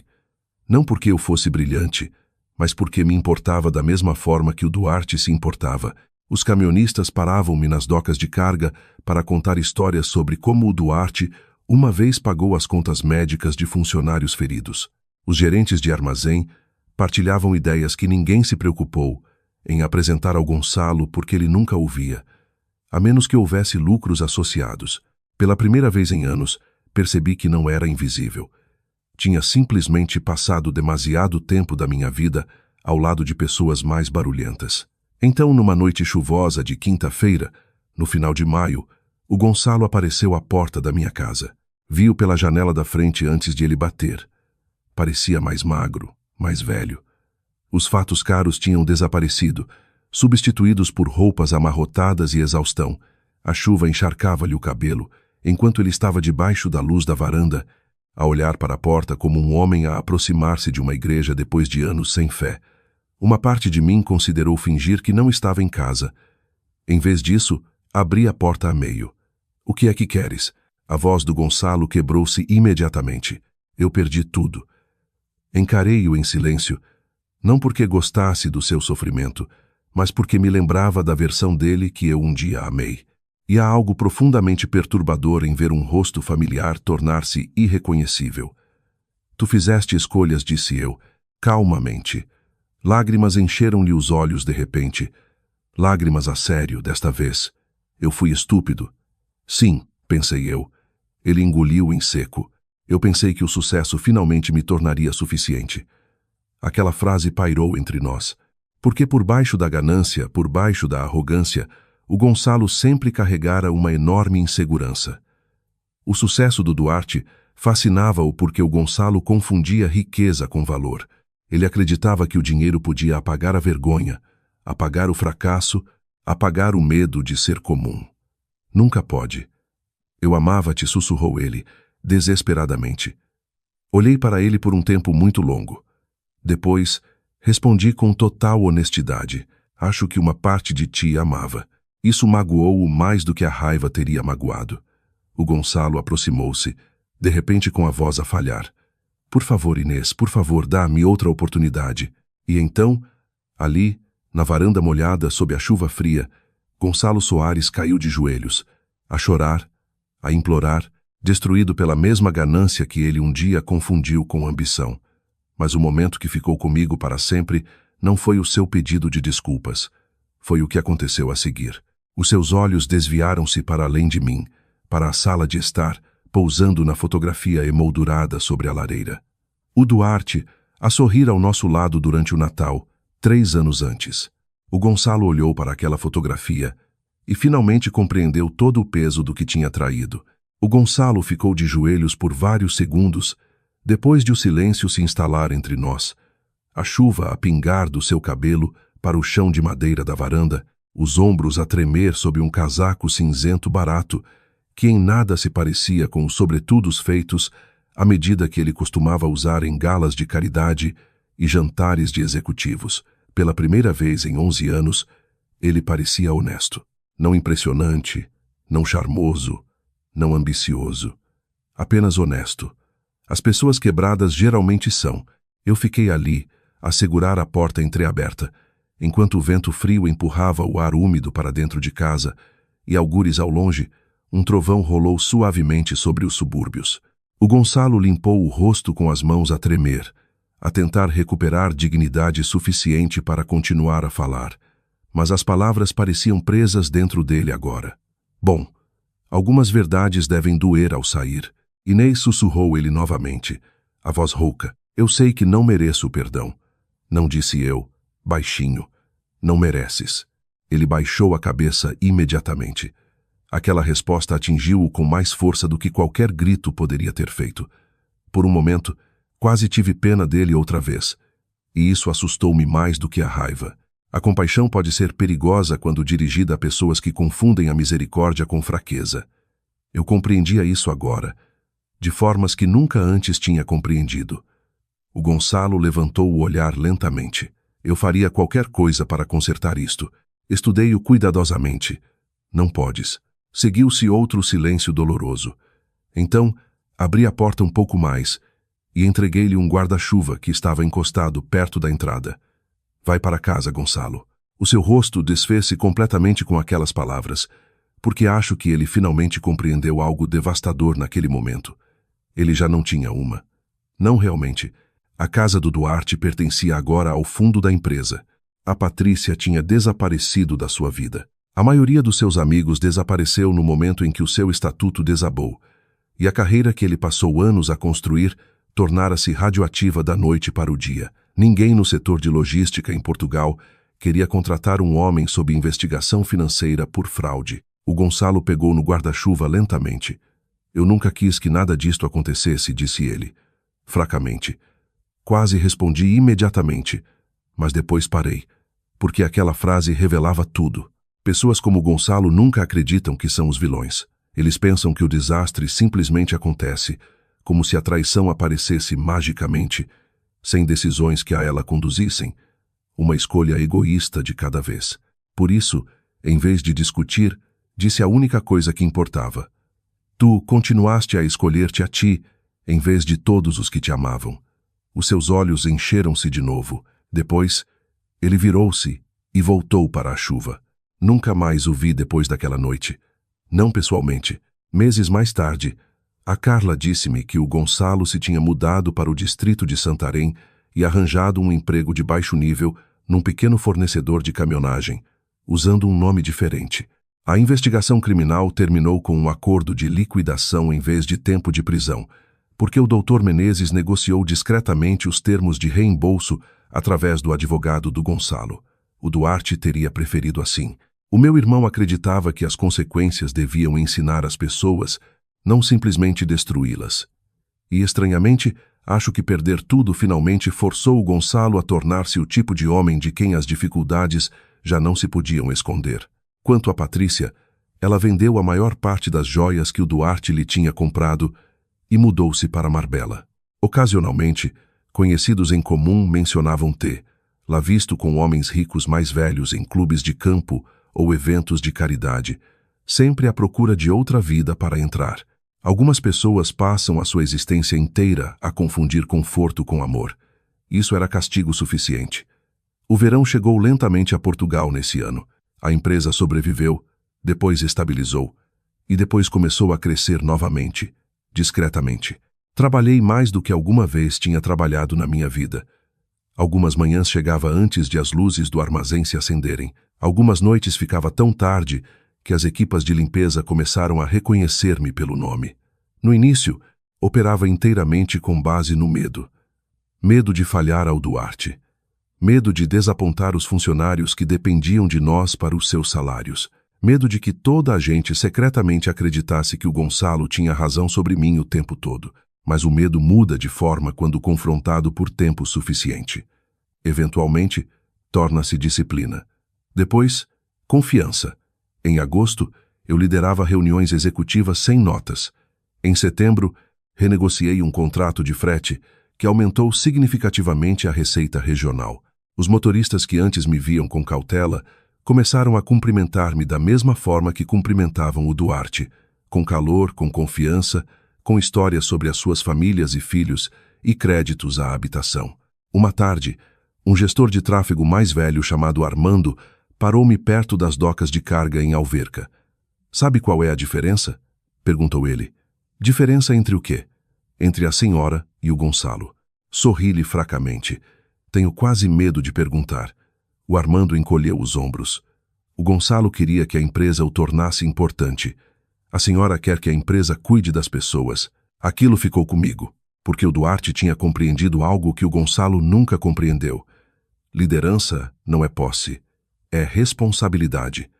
Não porque eu fosse brilhante, mas porque me importava da mesma forma que o Duarte se importava. Os caminhonistas paravam-me nas docas de carga para contar histórias sobre como o Duarte uma vez pagou as contas médicas de funcionários feridos. Os gerentes de armazém partilhavam ideias que ninguém se preocupou em apresentar ao Gonçalo porque ele nunca ouvia, a menos que houvesse lucros associados. Pela primeira vez em anos, percebi que não era invisível. Tinha simplesmente passado demasiado tempo da minha vida ao lado de pessoas mais barulhentas. Então, numa noite chuvosa de quinta-feira, no final de maio, o Gonçalo apareceu à porta da minha casa. Vi-o pela janela da frente antes de ele bater. Parecia mais magro, mais velho. Os fatos caros tinham desaparecido, substituídos por roupas amarrotadas e exaustão. A chuva encharcava-lhe o cabelo, enquanto ele estava debaixo da luz da varanda, a olhar para a porta como um homem a aproximar-se de uma igreja depois de anos sem fé. Uma parte de mim considerou fingir que não estava em casa. Em vez disso, abri a porta a meio. "O que é que queres?" A voz do Gonçalo quebrou-se imediatamente. Eu perdi tudo. Encarei-o em silêncio, não porque gostasse do seu sofrimento, mas porque me lembrava da versão dele que eu um dia amei. E há algo profundamente perturbador em ver um rosto familiar tornar-se irreconhecível. "Tu fizeste escolhas", disse eu, calmamente. Lágrimas encheram-lhe os olhos de repente. Lágrimas a sério, desta vez. Eu fui estúpido. Sim, pensei eu. Ele engoliu em seco. Eu pensei que o sucesso finalmente me tornaria suficiente. Aquela frase pairou entre nós. Porque por baixo da ganância, por baixo da arrogância, o Gonçalo sempre carregara uma enorme insegurança. O sucesso do Duarte fascinava-o porque o Gonçalo confundia riqueza com valor. Ele acreditava que o dinheiro podia apagar a vergonha, apagar o fracasso, apagar o medo de ser comum. "Nunca pode." "Eu amava-te", sussurrou ele, desesperadamente. Olhei para ele por um tempo muito longo. Depois, respondi com total honestidade: "Acho que uma parte de ti amava." Isso magoou-o mais do que a raiva teria magoado. O Gonçalo aproximou-se, de repente com a voz a falhar. "Por favor, Inês, por favor, dá-me outra oportunidade." E então, ali, na varanda molhada sob a chuva fria, Gonçalo Soares caiu de joelhos, a chorar, a implorar, destruído pela mesma ganância que ele um dia confundiu com ambição. Mas o momento que ficou comigo para sempre não foi o seu pedido de desculpas. Foi o que aconteceu a seguir. Os seus olhos desviaram-se para além de mim, para a sala de estar, pousando na fotografia emoldurada sobre a lareira. O Duarte, a sorrir ao nosso lado durante o Natal, 3 anos antes. O Gonçalo olhou para aquela fotografia e finalmente compreendeu todo o peso do que tinha traído. O Gonçalo ficou de joelhos por vários segundos, depois de o silêncio se instalar entre nós. A chuva a pingar do seu cabelo para o chão de madeira da varanda, os ombros a tremer sob um casaco cinzento barato, que em nada se parecia com os sobretudos feitos à medida que ele costumava usar em galas de caridade e jantares de executivos. Pela primeira vez em 11 anos, ele parecia honesto. Não impressionante, não charmoso, não ambicioso. Apenas honesto. As pessoas quebradas geralmente são. Eu fiquei ali, a segurar a porta entreaberta, enquanto o vento frio empurrava o ar úmido para dentro de casa, e algures ao longe, um trovão rolou suavemente sobre os subúrbios. O Gonçalo limpou o rosto com as mãos a tremer, a tentar recuperar dignidade suficiente para continuar a falar, mas as palavras pareciam presas dentro dele agora. "Bom, algumas verdades devem doer ao sair." Inês, sussurrou ele novamente, a voz rouca. "Eu sei que não mereço o perdão." "Não", disse eu, baixinho. "Não mereces." Ele baixou a cabeça imediatamente. Aquela resposta atingiu-o com mais força do que qualquer grito poderia ter feito. Por um momento, quase tive pena dele outra vez. E isso assustou-me mais do que a raiva. A compaixão pode ser perigosa quando dirigida a pessoas que confundem a misericórdia com fraqueza. Eu compreendia isso agora, de formas que nunca antes tinha compreendido. O Gonçalo levantou o olhar lentamente. Eu faria qualquer coisa para consertar isto. Estudei-o cuidadosamente. Não podes. Seguiu-se outro silêncio doloroso. Então, abri a porta um pouco mais e entreguei-lhe um guarda-chuva que estava encostado perto da entrada. Vai para casa, Gonçalo. O seu rosto desfez-se completamente com aquelas palavras, porque acho que ele finalmente compreendeu algo devastador naquele momento. Ele já não tinha uma. Não realmente. A casa do Duarte pertencia agora ao fundo da empresa. A Patrícia tinha desaparecido da sua vida. A maioria dos seus amigos desapareceu no momento em que o seu estatuto desabou, e a carreira que ele passou anos a construir tornara-se radioativa da noite para o dia. Ninguém no setor de logística em Portugal queria contratar um homem sob investigação financeira por fraude. O Gonçalo pegou no guarda-chuva lentamente. Eu nunca quis que nada disto acontecesse, disse ele, fracamente. Quase respondi imediatamente, mas depois parei, porque aquela frase revelava tudo. Pessoas como Gonçalo nunca acreditam que são os vilões. Eles pensam que o desastre simplesmente acontece, como se a traição aparecesse magicamente, sem decisões que a ela conduzissem, uma escolha egoísta de cada vez. Por isso, em vez de discutir, disse a única coisa que importava. Tu continuaste a escolher-te a ti, em vez de todos os que te amavam. Os seus olhos encheram-se de novo. Depois, ele virou-se e voltou para a chuva. Nunca mais o vi depois daquela noite. Não pessoalmente. Meses mais tarde, a Carla disse-me que o Gonçalo se tinha mudado para o distrito de Santarém e arranjado um emprego de baixo nível num pequeno fornecedor de caminhonagem, usando um nome diferente. A investigação criminal terminou com um acordo de liquidação em vez de tempo de prisão, porque o Dr. Menezes negociou discretamente os termos de reembolso através do advogado do Gonçalo. O Duarte teria preferido assim. O meu irmão acreditava que as consequências deviam ensinar as pessoas, não simplesmente destruí-las. E, estranhamente, acho que perder tudo finalmente forçou o Gonçalo a tornar-se o tipo de homem de quem as dificuldades já não se podiam esconder. Quanto a Patrícia, ela vendeu a maior parte das joias que o Duarte lhe tinha comprado e mudou-se para Marbella. Ocasionalmente, conhecidos em comum mencionavam T, lá visto com homens ricos mais velhos em clubes de campo ou eventos de caridade, sempre à procura de outra vida para entrar. Algumas pessoas passam a sua existência inteira a confundir conforto com amor. Isso era castigo suficiente. O verão chegou lentamente a Portugal nesse ano. A empresa sobreviveu, depois estabilizou, e depois começou a crescer novamente, discretamente. Trabalhei mais do que alguma vez tinha trabalhado na minha vida. Algumas manhãs chegava antes de as luzes do armazém se acenderem. Algumas noites ficava tão tarde que as equipas de limpeza começaram a reconhecer-me pelo nome. No início, operava inteiramente com base no medo. Medo de falhar ao Duarte. Medo de desapontar os funcionários que dependiam de nós para os seus salários. Medo de que toda a gente secretamente acreditasse que o Gonçalo tinha razão sobre mim o tempo todo. Mas o medo muda de forma quando confrontado por tempo suficiente. Eventualmente, torna-se disciplina. Depois, confiança. Em agosto, eu liderava reuniões executivas sem notas. Em setembro, renegociei um contrato de frete que aumentou significativamente a receita regional. Os motoristas que antes me viam com cautela começaram a cumprimentar-me da mesma forma que cumprimentavam o Duarte, com calor, com confiança, com histórias sobre as suas famílias e filhos e créditos à habitação. Uma tarde, um gestor de tráfego mais velho chamado Armando parou-me perto das docas de carga em Alverca. Sabe qual é a diferença? Perguntou ele. Diferença entre o quê? Entre a senhora e o Gonçalo. Sorri-lhe fracamente. Tenho quase medo de perguntar. O Armando encolheu os ombros. O Gonçalo queria que a empresa o tornasse importante. A senhora quer que a empresa cuide das pessoas. Aquilo ficou comigo, porque o Duarte tinha compreendido algo que o Gonçalo nunca compreendeu. Liderança não é posse, é responsabilidade.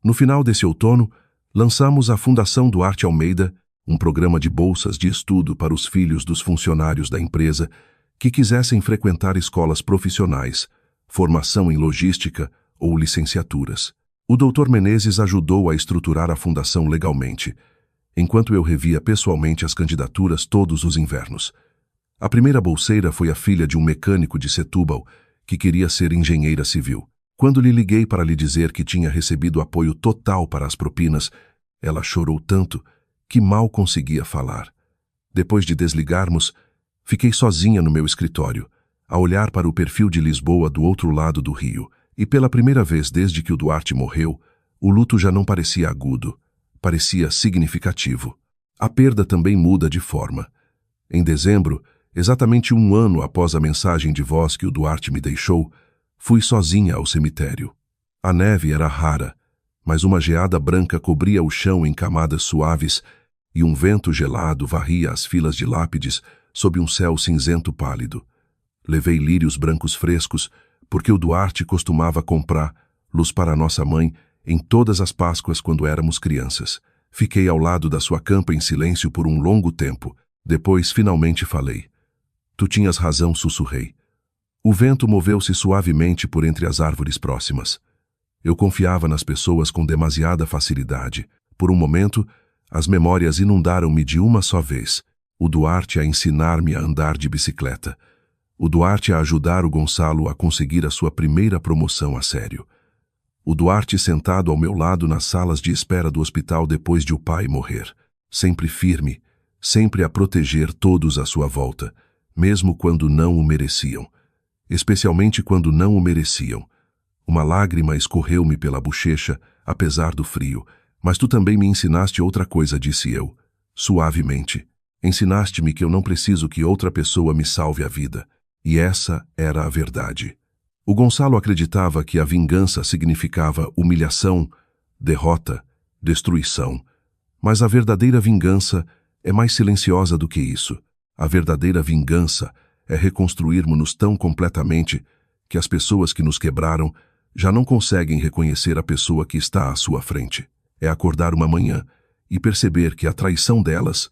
No final desse outono, lançamos a Fundação Duarte Almeida, um programa de bolsas de estudo para os filhos dos funcionários da empresa que quisessem frequentar escolas profissionais, formação em logística ou licenciaturas. O Dr. Menezes ajudou a estruturar a fundação legalmente, enquanto eu revia pessoalmente as candidaturas todos os invernos. A primeira bolseira foi a filha de um mecânico de Setúbal que queria ser engenheira civil. Quando lhe liguei para lhe dizer que tinha recebido apoio total para as propinas, ela chorou tanto que mal conseguia falar. Depois de desligarmos, fiquei sozinha no meu escritório, a olhar para o perfil de Lisboa do outro lado do rio, e pela primeira vez desde que o Duarte morreu, o luto já não parecia agudo, parecia significativo. A perda também muda de forma. Em dezembro, exatamente 1 ano após a mensagem de voz que o Duarte me deixou, fui sozinha ao cemitério. A neve era rara, mas uma geada branca cobria o chão em camadas suaves e um vento gelado varria as filas de lápides sob um céu cinzento pálido. Levei lírios brancos frescos, porque o Duarte costumava comprar luz para nossa mãe em todas as Páscoas quando éramos crianças. Fiquei ao lado da sua campa em silêncio por um longo tempo. Depois, finalmente falei. Tu tinhas razão, sussurrei. O vento moveu-se suavemente por entre as árvores próximas. Eu confiava nas pessoas com demasiada facilidade. Por um momento, as memórias inundaram-me de uma só vez. O Duarte a ensinar-me a andar de bicicleta. O Duarte a ajudar o Gonçalo a conseguir a sua primeira promoção a sério. O Duarte sentado ao meu lado nas salas de espera do hospital depois de o pai morrer. Sempre firme, sempre a proteger todos à sua volta, mesmo quando não o mereciam. Especialmente quando não o mereciam. Uma lágrima escorreu-me pela bochecha, apesar do frio. Mas tu também me ensinaste outra coisa, disse eu, suavemente. Ensinaste-me que eu não preciso que outra pessoa me salve a vida. E essa era a verdade. O Gonçalo acreditava que a vingança significava humilhação, derrota, destruição. Mas a verdadeira vingança é mais silenciosa do que isso. A verdadeira vingança é reconstruirmos-nos tão completamente que as pessoas que nos quebraram já não conseguem reconhecer a pessoa que está à sua frente. É acordar uma manhã e perceber que a traição delas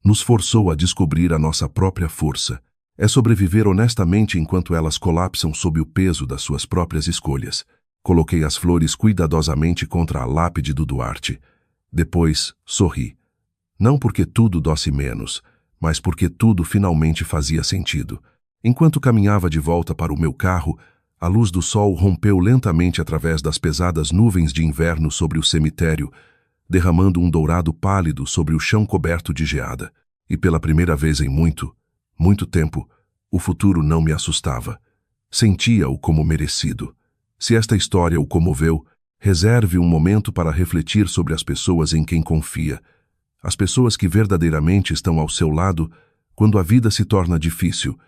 nos forçou a descobrir a nossa própria força. É sobreviver honestamente enquanto elas colapsam sob o peso das suas próprias escolhas. Coloquei as flores cuidadosamente contra a lápide do Duarte. Depois, sorri. Não porque tudo dosse menos, mas porque tudo finalmente fazia sentido. Enquanto caminhava de volta para o meu carro, a luz do sol rompeu lentamente através das pesadas nuvens de inverno sobre o cemitério, derramando um dourado pálido sobre o chão coberto de geada. E pela primeira vez em muito tempo, o futuro não me assustava. Sentia-o como merecido. Se esta história o comoveu, reserve um momento para refletir sobre as pessoas em quem confia. As pessoas que verdadeiramente estão ao seu lado quando a vida se torna difícil,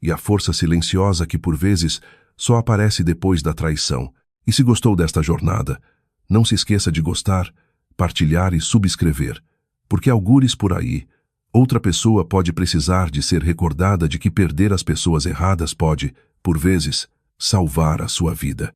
e a força silenciosa que por vezes só aparece depois da traição. E se gostou desta jornada, não se esqueça de gostar, partilhar e subscrever, porque algures por aí, outra pessoa pode precisar de ser recordada de que perder as pessoas erradas pode, por vezes, salvar a sua vida.